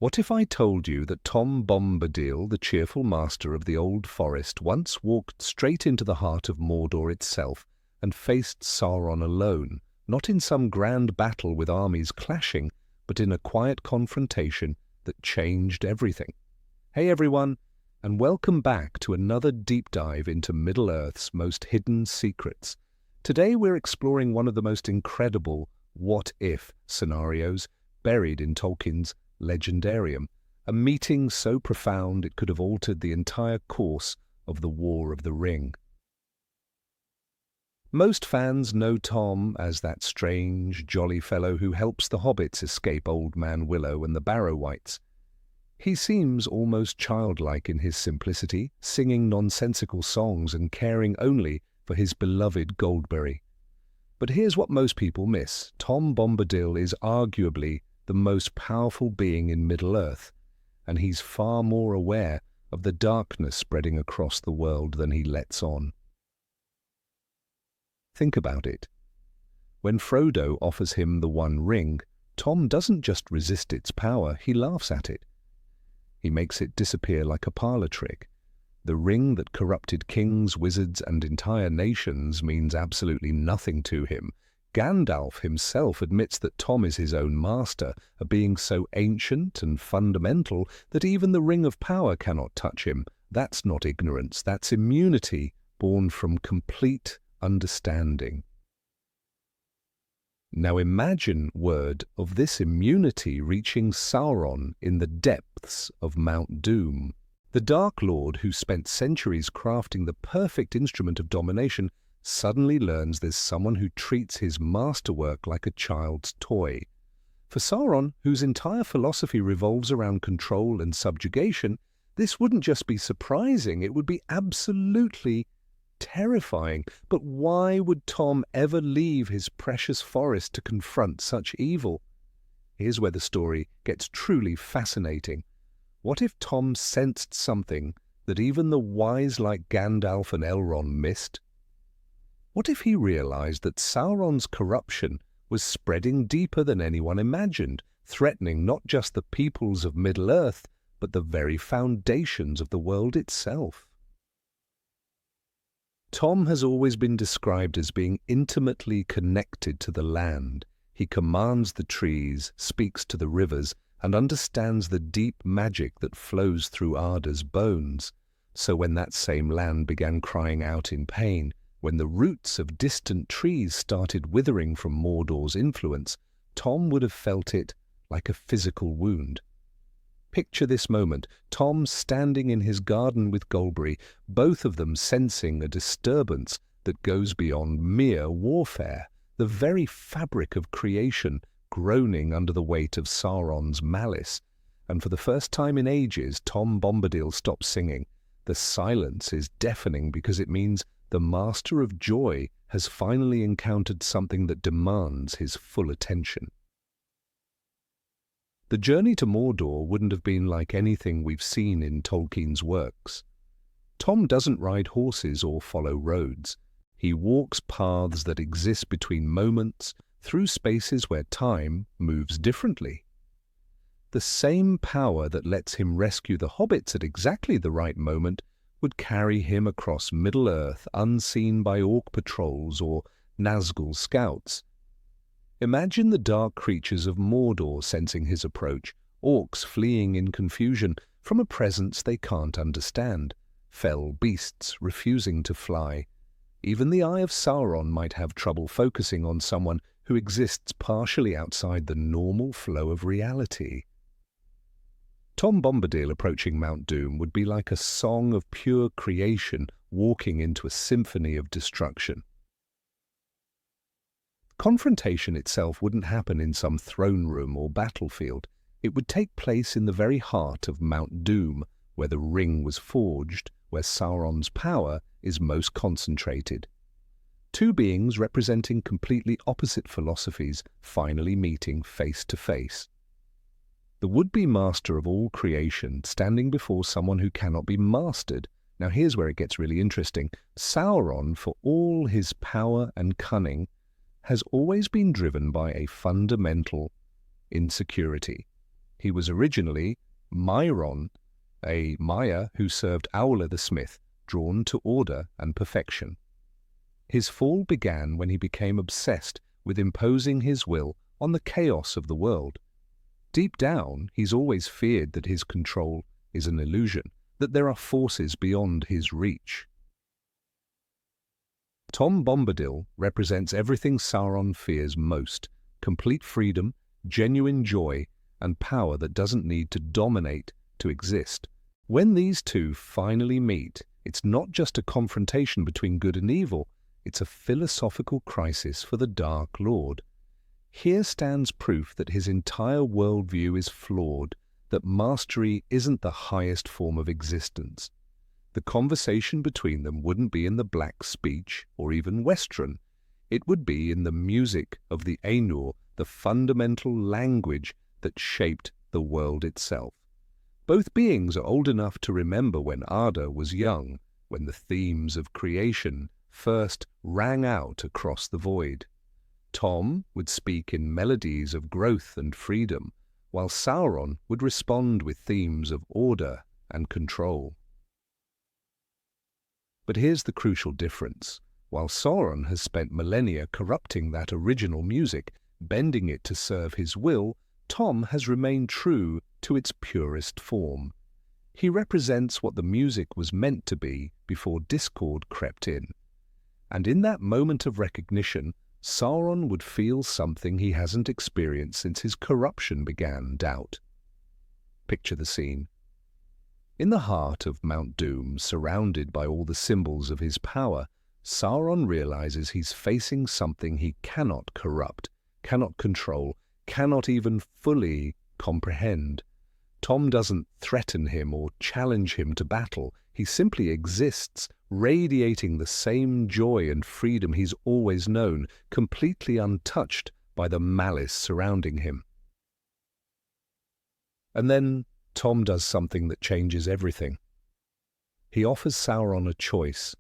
What if I told you that Tom Bombadil, the cheerful master of the old forest, once walked straight into the heart of Mordor itself and faced Sauron alone, not in some grand battle with armies clashing, but in a quiet confrontation that changed everything? Hey everyone, and welcome back to another deep dive into Middle-earth's most hidden secrets. Today we're exploring one of the most incredible what-if scenarios buried in Tolkien's Legendarium, a meeting so profound it could have altered the entire course of the War of the Ring. Most fans know Tom as that strange, jolly fellow who helps the hobbits escape Old Man Willow and the Barrow-wights. He seems almost childlike in his simplicity, singing nonsensical songs and caring only for his beloved Goldberry. But here's what most people miss. Tom Bombadil is arguably the most powerful being in Middle-earth, and he's far more aware of the darkness spreading across the world than he lets on. Think about it. When Frodo offers him the One Ring, Tom doesn't just resist its power, he laughs at it. He makes it disappear like a parlor trick. The ring that corrupted kings, wizards, and entire nations means absolutely nothing to him. Gandalf himself admits that Tom is his own master, a being so ancient and fundamental that even the Ring of Power cannot touch him. That's not ignorance, that's immunity born from complete understanding. Now imagine word of this immunity reaching Sauron in the depths of Mount Doom. The Dark Lord, who spent centuries crafting the perfect instrument of domination, suddenly learns there's someone who treats his masterwork like a child's toy. For Sauron, whose entire philosophy revolves around control and subjugation, this wouldn't just be surprising, it would be absolutely terrifying. But why would Tom ever leave his precious forest to confront such evil? Here's where the story gets truly fascinating. What if Tom sensed something that even the wise like Gandalf and Elrond missed? What if he realized that Sauron's corruption was spreading deeper than anyone imagined, threatening not just the peoples of Middle-earth, but the very foundations of the world itself? Tom has always been described as being intimately connected to the land. He commands the trees, speaks to the rivers, and understands the deep magic that flows through Arda's bones. So when that same land began crying out in pain, when the roots of distant trees started withering from Mordor's influence, Tom would have felt it like a physical wound. Picture this moment, Tom standing in his garden with Goldberry, both of them sensing a disturbance that goes beyond mere warfare, the very fabric of creation groaning under the weight of Sauron's malice. And for the first time in ages, Tom Bombadil stops singing. The silence is deafening because it means the Master of Joy has finally encountered something that demands his full attention. The journey to Mordor wouldn't have been like anything we've seen in Tolkien's works. Tom doesn't ride horses or follow roads. He walks paths that exist between moments, through spaces where time moves differently. The same power that lets him rescue the hobbits at exactly the right moment would carry him across Middle-earth unseen by orc patrols or Nazgul scouts. Imagine the dark creatures of Mordor sensing his approach, orcs fleeing in confusion from a presence they can't understand, fell beasts refusing to fly. Even the eye of Sauron might have trouble focusing on someone who exists partially outside the normal flow of reality. Tom Bombadil approaching Mount Doom would be like a song of pure creation walking into a symphony of destruction. Confrontation itself wouldn't happen in some throne room or battlefield. It would take place in the very heart of Mount Doom, where the ring was forged, where Sauron's power is most concentrated. Two beings representing completely opposite philosophies finally meeting face to face. The would-be master of all creation standing before someone who cannot be mastered. Now here's where it gets really interesting. Sauron, for all his power and cunning, has always been driven by a fundamental insecurity. He was originally Myron, a Maya who served Aula the smith, drawn to order and perfection. His fall began when he became obsessed with imposing his will on the chaos of the world. Deep down, he's always feared that his control is an illusion, that there are forces beyond his reach. Tom Bombadil represents everything Sauron fears most: complete freedom, genuine joy, and power that doesn't need to dominate to exist. When these two finally meet, it's not just a confrontation between good and evil, it's a philosophical crisis for the Dark Lord. Here stands proof that his entire worldview is flawed, that mastery isn't the highest form of existence. The conversation between them wouldn't be in the black speech or even Westron. It would be in the music of the Ainur, the fundamental language that shaped the world itself. Both beings are old enough to remember when Arda was young, when the themes of creation first rang out across the void. Tom would speak in melodies of growth and freedom, while Sauron would respond with themes of order and control. But here's the crucial difference. While Sauron has spent millennia corrupting that original music, bending it to serve his will, Tom has remained true to its purest form. He represents what the music was meant to be before discord crept in. And in that moment of recognition, Sauron would feel something he hasn't experienced since his corruption began: doubt. Picture the scene. In the heart of Mount Doom, surrounded by all the symbols of his power, Sauron realizes he's facing something he cannot corrupt, cannot control, cannot even fully comprehend. Tom doesn't threaten him or challenge him to battle. He simply exists, radiating the same joy and freedom he's always known, completely untouched by the malice surrounding him. And then Tom does something that changes everything. He offers Sauron a choice,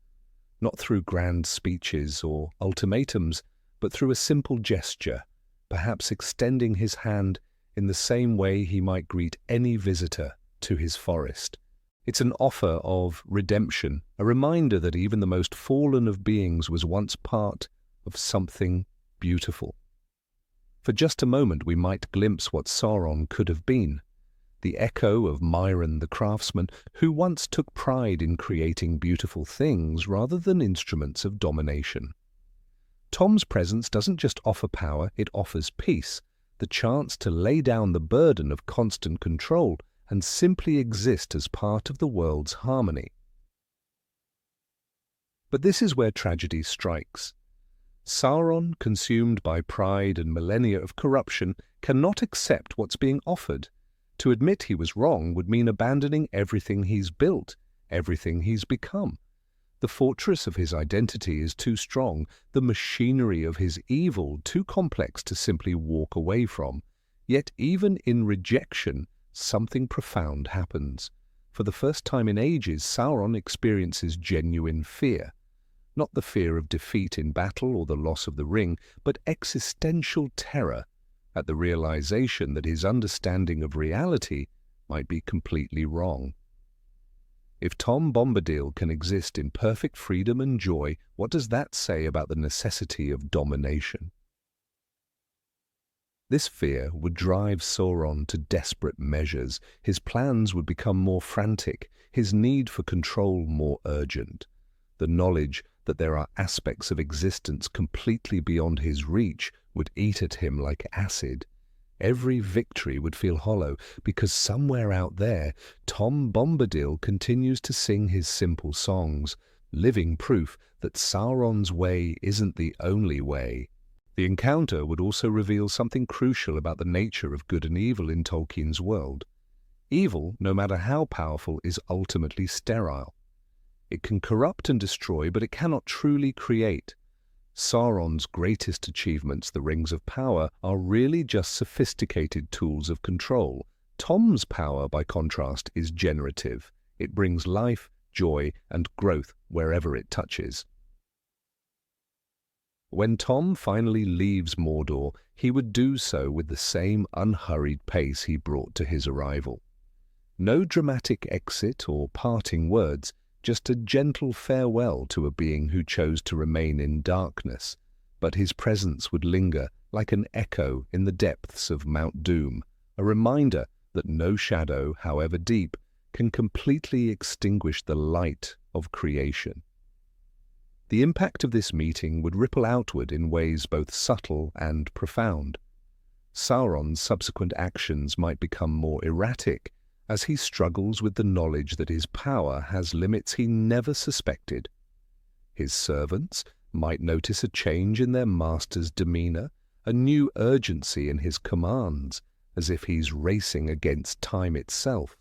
not through grand speeches or ultimatums, but through a simple gesture, perhaps extending his hand in the same way he might greet any visitor to his forest. It's an offer of redemption, a reminder that even the most fallen of beings was once part of something beautiful. For just a moment we might glimpse what Sauron could have been, the echo of Myron the craftsman, who once took pride in creating beautiful things rather than instruments of domination. Tom's presence doesn't just offer power, it offers peace, the chance to lay down the burden of constant control and simply exist as part of the world's harmony. But this is where tragedy strikes. Sauron, consumed by pride and millennia of corruption, cannot accept what's being offered. To admit he was wrong would mean abandoning everything he's built, everything he's become. The fortress of his identity is too strong, the machinery of his evil too complex to simply walk away from. Yet even in rejection, something profound happens. For the first time in ages, Sauron experiences genuine fear. Not the fear of defeat in battle or the loss of the ring, but existential terror at the realization that his understanding of reality might be completely wrong. If Tom Bombadil can exist in perfect freedom and joy, what does that say about the necessity of domination? This fear would drive Sauron to desperate measures. His plans would become more frantic, his need for control more urgent. The knowledge that there are aspects of existence completely beyond his reach would eat at him like acid. Every victory would feel hollow, because somewhere out there, Tom Bombadil continues to sing his simple songs, living proof that Sauron's way isn't the only way. The encounter would also reveal something crucial about the nature of good and evil in Tolkien's world. Evil, no matter how powerful, is ultimately sterile. It can corrupt and destroy, but it cannot truly create. Sauron's greatest achievements, the Rings of Power, are really just sophisticated tools of control. Tom's power, by contrast, is generative. It brings life, joy, and growth wherever it touches. When Tom finally leaves Mordor, he would do so with the same unhurried pace he brought to his arrival. No dramatic exit or parting words, just a gentle farewell to a being who chose to remain in darkness, but his presence would linger like an echo in the depths of Mount Doom, a reminder that no shadow, however deep, can completely extinguish the light of creation. The impact of this meeting would ripple outward in ways both subtle and profound. Sauron's subsequent actions might become more erratic as he struggles with the knowledge that his power has limits he never suspected. His servants might notice a change in their master's demeanor, a new urgency in his commands, as if he's racing against time itself.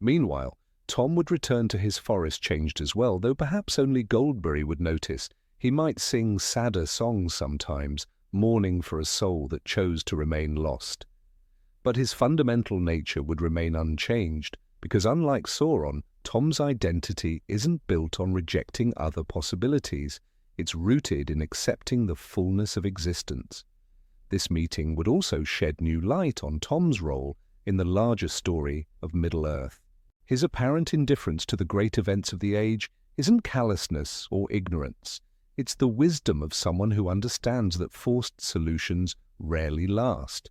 Meanwhile, Tom would return to his forest changed as well, though perhaps only Goldberry would notice. He might sing sadder songs sometimes, mourning for a soul that chose to remain lost. But his fundamental nature would remain unchanged, because unlike Sauron, Tom's identity isn't built on rejecting other possibilities. It's rooted in accepting the fullness of existence. This meeting would also shed new light on Tom's role in the larger story of Middle-earth. His apparent indifference to the great events of the age isn't callousness or ignorance. It's the wisdom of someone who understands that forced solutions rarely last.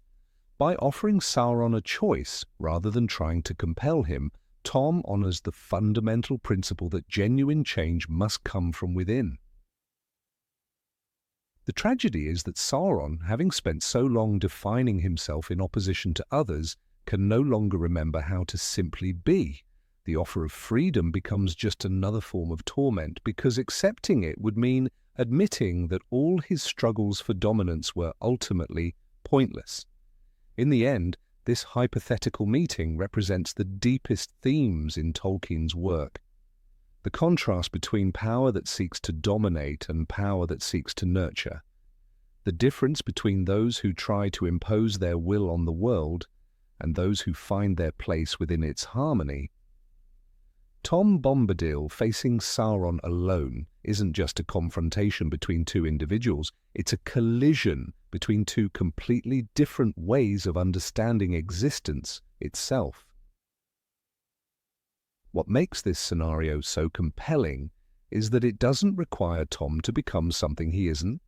By offering Sauron a choice rather than trying to compel him, Tom honors the fundamental principle that genuine change must come from within. The tragedy is that Sauron, having spent so long defining himself in opposition to others, can no longer remember how to simply be. The offer of freedom becomes just another form of torment, because accepting it would mean admitting that all his struggles for dominance were ultimately pointless. In the end, this hypothetical meeting represents the deepest themes in Tolkien's work. The contrast between power that seeks to dominate and power that seeks to nurture. The difference between those who try to impose their will on the world and those who find their place within its harmony. Tom Bombadil facing Sauron alone isn't just a confrontation between two individuals, it's a collision between two completely different ways of understanding existence itself. What makes this scenario so compelling is that it doesn't require Tom to become something he isn't.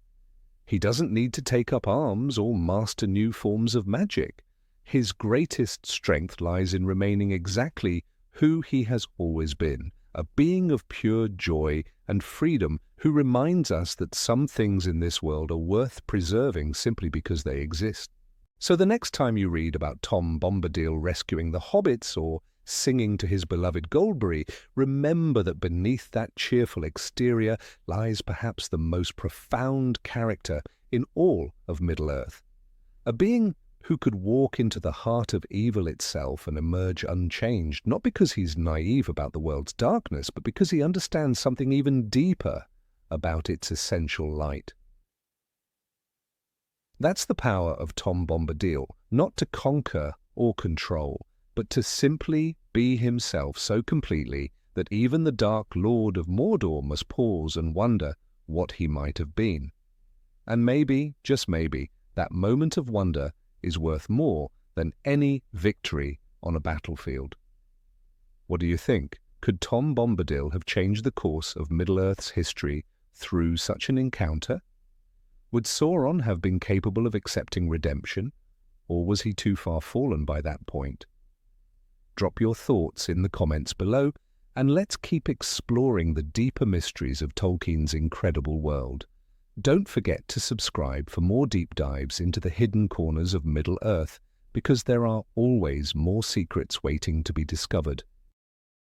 He doesn't need to take up arms or master new forms of magic. His greatest strength lies in remaining exactly who he has always been, a being of pure joy and freedom who reminds us that some things in this world are worth preserving simply because they exist. So the next time you read about Tom Bombadil rescuing the hobbits or singing to his beloved Goldberry, remember that beneath that cheerful exterior lies perhaps the most profound character in all of Middle-earth, a being who could walk into the heart of evil itself and emerge unchanged, not because he's naive about the world's darkness, but because he understands something even deeper about its essential light. That's the power of Tom Bombadil, not to conquer or control, but to simply be himself so completely that even the Dark Lord of Mordor must pause and wonder what he might have been. And maybe, just maybe, that moment of wonder is worth more than any victory on a battlefield. What do you think? Could Tom Bombadil have changed the course of Middle-earth's history through such an encounter? Would Sauron have been capable of accepting redemption, or was he too far fallen by that point? Drop your thoughts in the comments below, and let's keep exploring the deeper mysteries of Tolkien's incredible world. Don't forget to subscribe for more deep dives into the hidden corners of Middle-earth, because there are always more secrets waiting to be discovered.